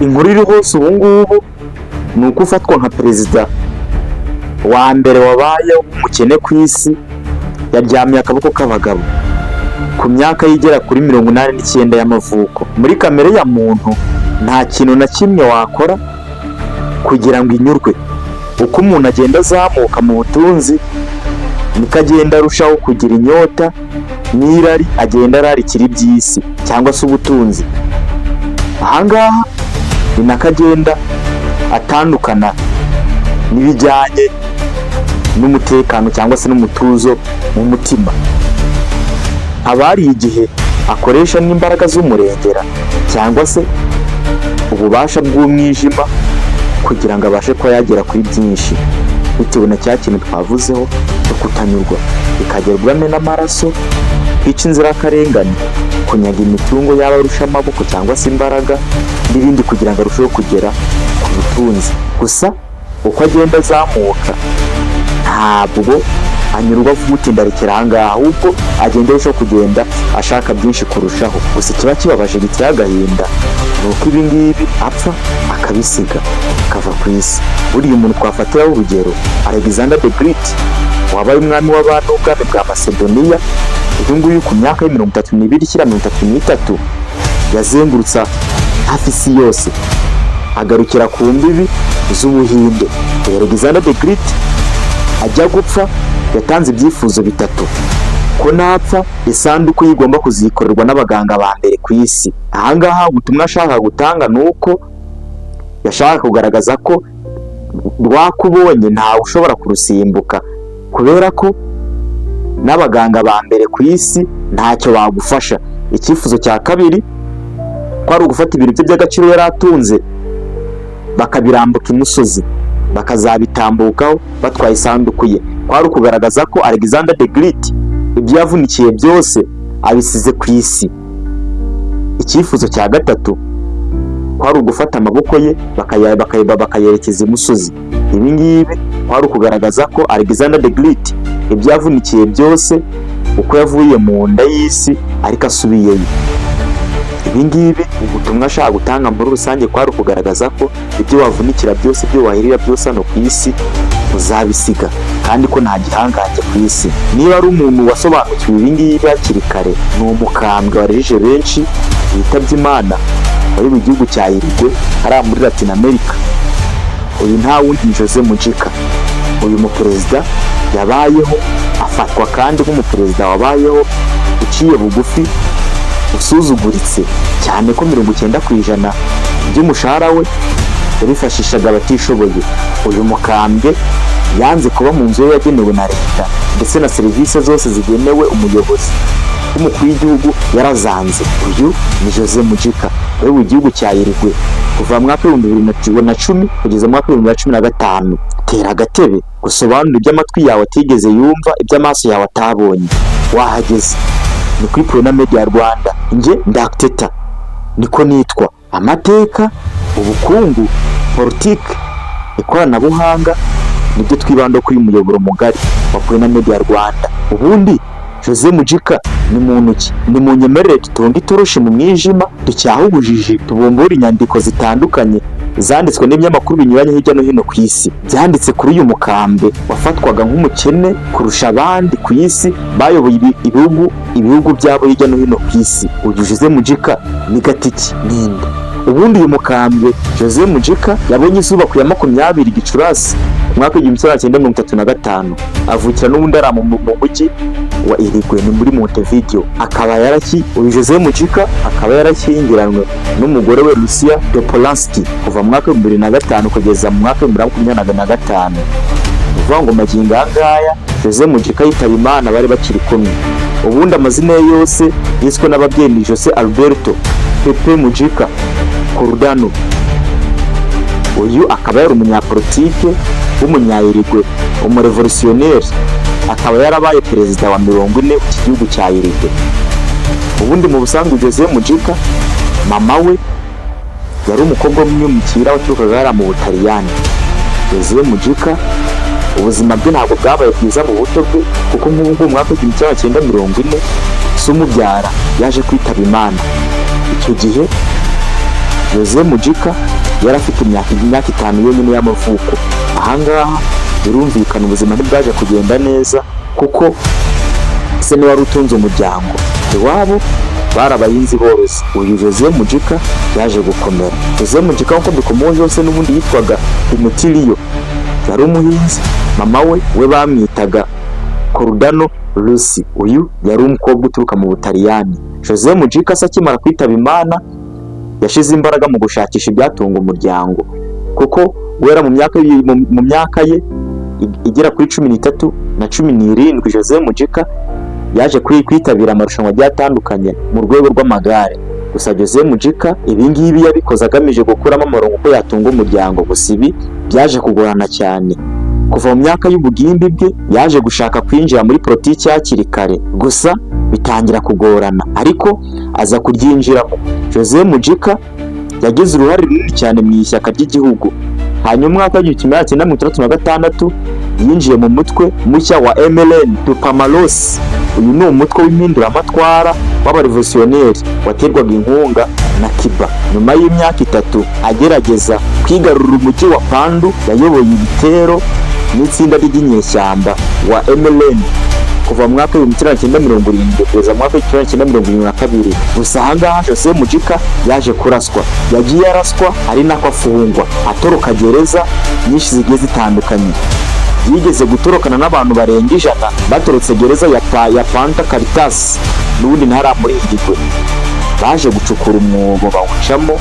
inkuru iri hose ubu ngubu ni uko ufatwa nka perezida wa mbere wabaye umukene ku isi yaryamiye akaboko k'abagabo ku myaka yigera kuri 89 y'amavuko. Muri kamere ya muntu nta kintu na kimwe wakora kugira ngo inyurwe. Uko umuntu agenda azamuka mu butunzi niko agenda arushaho kugira inyota n'irari, agenda ararikira iby'isi cyangwa se ubutunzi. Ahangaha ni nako agenda atandukana n'ibijyanye n'umutekano cyangwa se n'umutuzo mu mutima. Abari igihe akoresha n'imbaraga z'umurengera cyangwa se ububasha bw'umwijima kugira ngo abashe kuba yagera kuri byinshi, bitewe na cya kintu twavuzeho cyo kutanyurwa, bikagerwamo n'amaraso, kwica inzirakarengane, kunyaga imitungo y'abarusha amaboko cyangwa se imbaraga n'ibindi kugira ngo arusheho kugera ku butunzi. Gusa uko agenda azamuka ntabwo anyurwa vuba ndarekera ahangaha, ahubwo agenda arushaho kugenda ashaka byinshi kurushaho. Gusa kiba kibabaje giteye agahinda ni uko ibi ngibi apfa akabisiga akava ku isi. Buriya umuntu twafatiraho urugero Alexander the Great wabaye umwami w'abami w'ubwami bwa Macedonia, uyu nguyu ku myaka ya 32 ishyira 33 yazengurutsa hafi isi yose agarukira ku mbibi z'Ubuhinde. Alexander the Great ajya gupfa yatanze ibyifuzo bitatu: ko napfa isanduku igomba kuzikorerwa n'abaganga ba mbere ku isi. Ahangaha ubutumwa ashaka gutanga ni uko yashaka kugaragaza ko rwakubonye ntawe ushobora kurusimbuka, kubera ko n'abaganga ba mbere ku isi ntacyo bagufasha. Icyifuzo cya kabiri ko ari ugufata ibintu bye by'agaciro yari atunze bakabirambuka imusozi bakazabitambukaho batwaye isanduku ye. Kwari ukugaragaza ko Alexander the Great ibyo yavunikiye byose abisize ku isi. Icyifuzo cya gatatu kwari ugufata amaboko ye bakayerekeza imusozi. Ibi ngibi kwari ukugaragaza ko Alexander the Great ibyo yavunikiye byose uko yavuye mu nda y'isi ariko asubiyeyo. Ibi ngibi ubutumwa ashaka gutanga muri rusange kwari ukugaragaza ko ibyo wavunikira byose, ibyo wahirira byose hano ku isi uzabisiga, kandi ko nta gihangange ku isi. Niba ari umuntu wasobanukiwe ibi ngibi hakiri kare, ni umukambwe warejeje benshi yitabye Imana wari mu gihugu cya Uruguay hariya muri Latin America. Uyu nta wundi ni Jose Mujica. Uyu muperezida yabayeho afatwa kandi nk'umuperezida wabayeho uciye bugufi, usuzuguritse cyane ko 90% by'umushahara we yarifashishaga abatishoboye. Uyu mukambwe yanze kuba mu nzu yagenewe na leta ndetse na serivisi zose zigenewe umuyobozi w'umukuru w'igihugu yarazanze. Uyu ni Jose Mujica we mu gihugu cya Uruguay kuva mu mwaka wa 2010 kugeza mu mwaka wa 2015. Tera agatebe gusobanura ibyo amatwi yawe atigeze yumva, ibyo amaso yawe atabonye. Wahageze ni kuri Prona Media Rwanda. Nje Ndakiteta niko nitwa. Amateka, ubukungu, politiki, ikoranabuhanga nibyo twibanda kuri muyoboro mugari wa Prona Media Rwanda. Ubundi Jose Mujica ni muntu ki? Ni munyemerere tutonde itoroshi mu mwijima ducyaha ubujiji, tubumbura inyandiko zitandukanye zanditswe n'ibinyamakuru binyuranye hirya no hino ku isi, byanditse kuri uyu mukambwe wafatwaga nk'umukene kurusha abandi ku isi, bayoboye ibihugu byabo hirya no hino ku isi. Uyu Jose Mujica ni gatiki ninde? Ubundi uyu mukambwe Jose Mujica yabonye izuba ku ya 20 Gicurasi mwaka wa 1935. Avukira n'ubundi ari mu mujyi wa Uruguay ni muri Montevideo. Akaba uyu Jose Mujica akaba yarashyingiranwe n'umugore we Lucia de Polanski kuva mu mwaka wa 2005 kugeza mu mwaka wa 2025. Uvuga ngo magingo angaya Jose Mujica yitaba Imana bari bakiri kumwe. Ubundi amazina ye yose yiswe n'ababyeyi ni Jose Alberto Pepe Mujica Cordano. Uyu akaba yari umunyapolitike w'umunya-Uruguay, umurevolutionnaire, akaba yarabaye perezida wa 40 w'iki gihugu cya Uruguay. Ubundi mu busanzwe Jose Mujica mama we yari umukobwa w'umwimukira waturukaga hariya mu Butaliyani. Jose Mujica ubuzima bwe ntabwo bwabaye bwiza mu buto bwe, kuko nk'ubwo mu mwaka wa 1940 se umubyara yaje kwitaba Imana. Icyo gihe Jose Mujica yari afite imyaka 5 yonyine y'amavuko. Ahangaha birumvikana ubuzima ntibwaje kugenda neza kuko se ni wari utunze umuryango iwabo bari abahinzi borozi. Uyu Jose Mujica yaje gukomera. Jose Mujica uko dukomoje hose n'ubundi yitwaga Demetrio, yari umuhinzi. Mama we bamwitaga Cordano Lucy. Uyu yari umukobwa uturuka mu Butaliyani. Jose Mujica akimara kwitaba Imana yashize imbaraga mu gushakisha ibyatunga umuryango kuko guhera mu myaka ye igera kuri 13 na 17 Jose Mujica yaje kwitabira amarushanwa atandukanye mu rwego rw'amagare. Gusa Jose Mujica ibingibi yabikoze agamije gukuramo amarongo ko yatunga umuryango. Gusa ibi byaje kugorana cyane. Kuva mu myaka y'ubugimbi bwe yaje gushaka kwinjira muri politiki hakiri kare, gusa bitangira kugorana ariko aza kuryinjiramo. Jose Mujica yagize uruhare runini cyane mu ishyaka ry'igihugu. Hanyuma mwaka wa 1936 yinjiye mu mutwe mushya wa MLN Tupamaros. Uyu ni umutwe w'impinduramatwara w'abarevolutionnaire waterwaga inkunga na Cuba. Nyuma y'imyaka 3 agerageza kwigarurira umujyi wa Pandu, yayoboye ibitero n'itsinda ry'inyeshyamba wa MLN kuva mu mwaka wa 1970 kugeza mu mwaka wa 1972. Gusa ahangaha Jose Mujica yaje kuraswa. Yagiye araswa ari nako afungwa, atoroka gereza nyinshi zigiye zitandukanye. Yigeze gutorokana n'abantu barenga 100 batorotse gereza ya Punta Carretas n'ubundi ntaramurihirwe. Baje gucukura umwobo bawucamo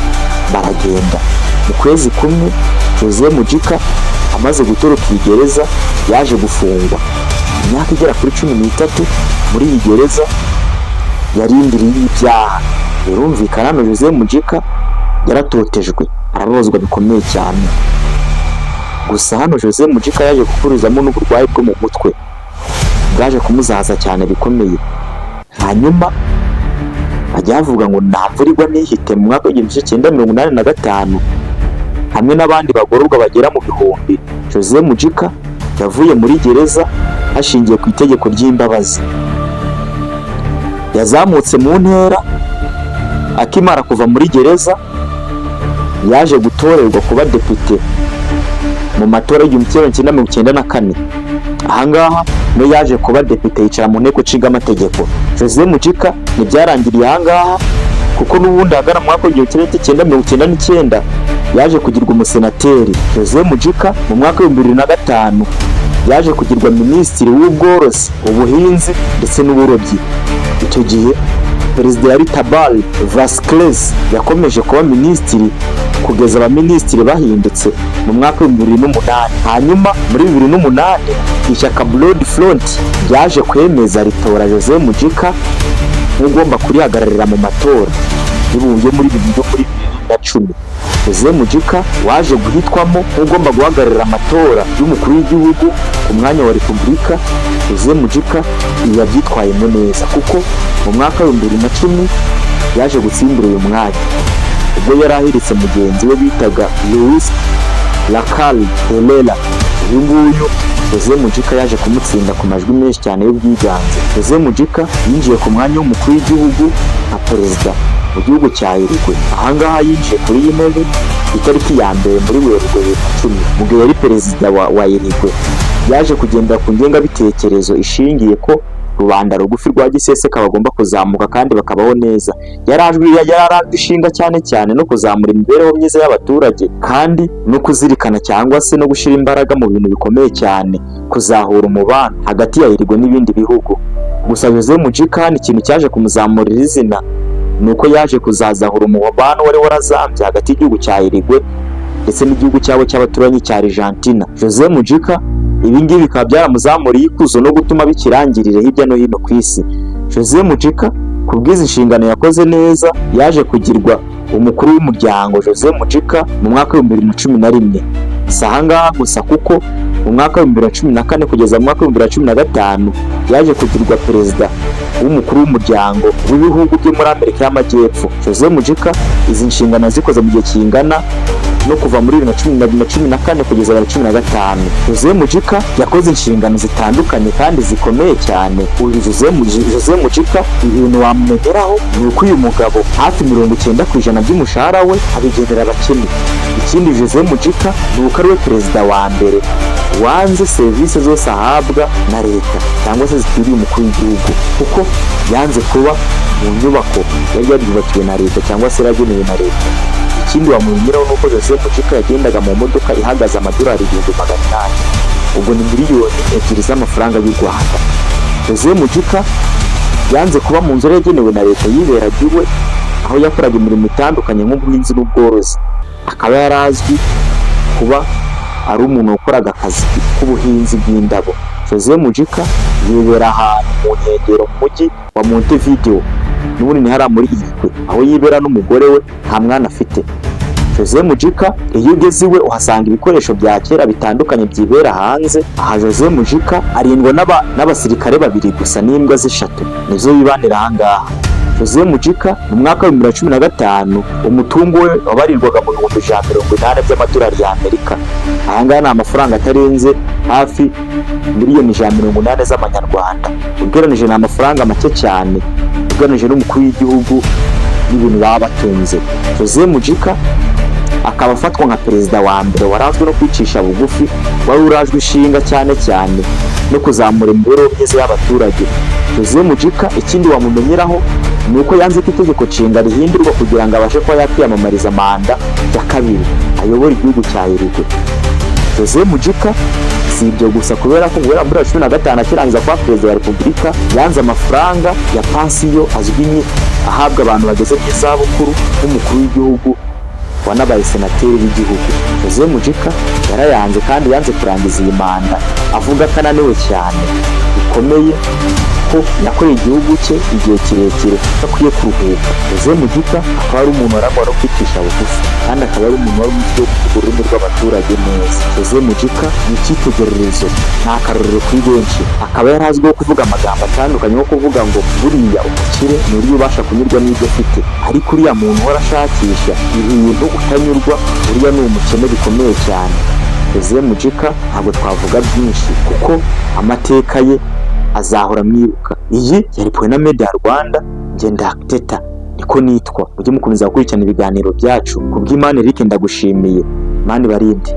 baragenda. Mu kwezi kumwe Jose Mujica amaze gutoroka iyi gereza yaje gufungwa imyaka igera kuri 13 muri iyi gereza yarindiriye ibyaha. Birumvikana no Jose Mujica yaratotejwe arabozwa bikomeye cyane. Gusa hano Jose Mujica yaje gukurizamo n'uburwayi bwo mu mutwe bwaje kumuzahaza cyane bikomeye. Hanyuma ajya avuga ngo ntamvurirwa nihite. Mu mwaka wa 1985 hamwe n'abandi bagororwa bagera mu bihumbi, Jose Mujica yavuye muri gereza hashingiye ku itegeko ry'imbabazi. Yazamutse mu ntera. Akimara kuva muri gereza yaje gutorerwa kuba depite mu matora y'1994. Ahangaha no yaje kuba depite yicara mu nteko nshinga amategeko. Jose Mujica ntibyarangiriye ahangaha kuko n'ubundi hagana mu mwaka wa 1999 yaje kugirwa umusenateri. Jose Mujica mu mwaka wa 2005 yaje kugirwa minisitiri w'ubworozi, ubuhinzi ndetse n'uburobyi. Icyo gihe perezida yari Tabal Vasquez yakomeje kuba minisitiri kugeza abaminisitiri bahindutse mu mwaka wa 2008. Hanyuma muri 2008 ishyaka Blood Front ryaje kwemeza ritora Jose Mujica nk'ugomba kurihagararira mu matora bibuye muri 2010. Jose Mujica waje guhitwamo nk'ugomba guhagararira amatora y'umukuru w'igihugu ku mwanya wa Repubulika. Jose Mujica yabyitwayemo neza kuko mu mwaka wa 2010 yaje gutsindira uyu mwanya ubwo yari ahiritse mugenzi we bitaga Luis Lacalle Herrera. Uyu nguyu Jose Mujica yaje kumutsinda ku majwi menshi cyane y'ubwiganze. Jose Mujica yinjiye ku mwanya w'umukuru w'igihugu nka perezida mu gihugu cya Uruguay. Ahangaha yinjiye kuri iyi ntebe itariki ya mbere muri Werurwe 2010 mu gihe yari perezida wa Uruguay. Yaje kugendera ku ngengabitekerezo ishingiye ko rubanda rugufi rwa giseseka bagomba kuzamuka kandi bakabaho neza. Yarajwe ishinga cyane no kuzamura imibereho myiza y'abaturage kandi no kuzirikana cyangwa se no gushira imbaraga mu bintu bikomeye cyane, kuzahura umubano hagati ya Uruguay n'ibindi bihugu. Gusa Jose Mujica ikintu cyaje kumuzamurira izina nuko yaje kuzazahura umubano wari warazambye hagati y'igihugu cya Uruguay ndetse n'igihugu cyabo cy'abaturanyi cya Argentina. Jose Mujica ibingibi bikaba byaramuzamuriye ikuzo no gutuma bikirangirire hirya no hino ku isi. Jose Mujica kubwiza inshingano yakoze neza yaje kugirwa umukuru w'umuryango Jose Mujica mu mwaka wa 2011. Ahangaha gusa kuko mu mwaka wa 2014 kugeza mu mwaka wa 2015 yaje kugirwa perezida w'umukuru w'umuryango w'ibihugu byo muri Amerika y'Amajyepfo. Jose Mujica izi nshingano zikoze mu gihe kingana no kuva muri 2014 kugeza 2015. Jose Mujica yakoze inshingano zitandukanye kandi zikomeye cyane. Uyu Jose Mujica ibintu wamumeneraho ni uko uyu mugabo hafi 90% by'umushahara we abigenera abakene. Ikindi Jose Mujica ni uko ariwe perezida wa mbere wanze serivisi zose ahabwa na leta cyangwa se zitiriye umukuru w'igihugu, kuko yanze kuba mu nyubako yari yaryubakiwe na leta cyangwa se yaragenewe na leta. Ikindi wamumenyeraho ni uko Jose Mujica yagendaga mu modoka ihagaze amadolari 800, ubwo ni miliyoni 2 z'amafaranga y'u Rwanda. Jose Mujica yanze kuba mu nzu yagenewe na leta, yiberaga iwe aho yakoraga imirimo itandukanye nk'ubuhinzi n'ubworozi. Akaba yarazwi kuba ari umuntu wakoraga akazi k'ubuhinzi bw'indabo. Jose Mujica yibera ahantu mu nkengero mu mujyi wa Montevideo, n'ubundi ni hariya muri Irigwe, aho yibera n'umugore we, nta mwana afite. Jose Mujica iyo ugeze iwe uhasanga ibikoresho bya kera bitandukanye byibera hanze. Aha Jose Mujica arindwa n'abasirikare 2 gusa n'imbwa 3 nizo bibanira ahangaha. Jose Mujica mu mwaka wa 2015 umutungo we wabarirwaga mu 180 by'amadolari y'Amerika. Ahangaha ni amafaranga atarenze hafi miliyoni 180 z'amanyarwanda. Ugereranije ni amafaranga make cyane ugereranije n'umukuru w'igihugu n'ibintu baba batunze. Jose Mujica akaba afatwa nka perezida wa mbere warazwi no kwicisha bugufi, wari urajwe ishinga cyane no kuzamura imibereho myiza y'abaturage. Jose Mujica ikindi wamumenyeraho ni uko yanze ko itegeko nshinga rihindurwa kugira ngo abashe kuba yakwiyamamariza manda ya 2 ayobora igihugu cya Irigwe. Jose Mujica si ibyo gusa, kubera ko muri 2015 akirangiza kuba perezida wa Repubulika yanze amafaranga ya pansiyo azwi ahabwa abantu bageze mu zabukuru nk'umukuru w'igihugu wanabaye senateri w'igihugu. Jose Mujica yarayanze kandi yanze kurangiza iyi manda, avuga ko ananiwe cyane bikomeye, ko yakoreye igihugu cye igihe kirekire akwiye kuruhuka. Jose Mujica akaba ari umuntu warangwa no kwicisha bugufi kandi akaba ari umuntu wari uzi ururimi rw'abaturage neza. Jose Mujica ni icyitegererezo, nta karorero kuri benshi. Akaba yarazwiho kuvuga amagambo atandukanye nko kuvuga ngo buriya umukire ni uriya ubasha kunyurwa n'ibyo afite, ariko uriya muntu uhora ashakisha ibintu utanyurwa, uriya ni umukene bikomeye cyane. Jose Mujica ntabwo twavuga byinshi kuko amateka ye azahora mwibuka. Iyi yari Point Media Rwanda, ngenda Teta niko nitwa. Ujye mukomeza gukurikirana ibiganiro byacu. Kubw'Imana Eric ndagushimiye, Imana ibarinde.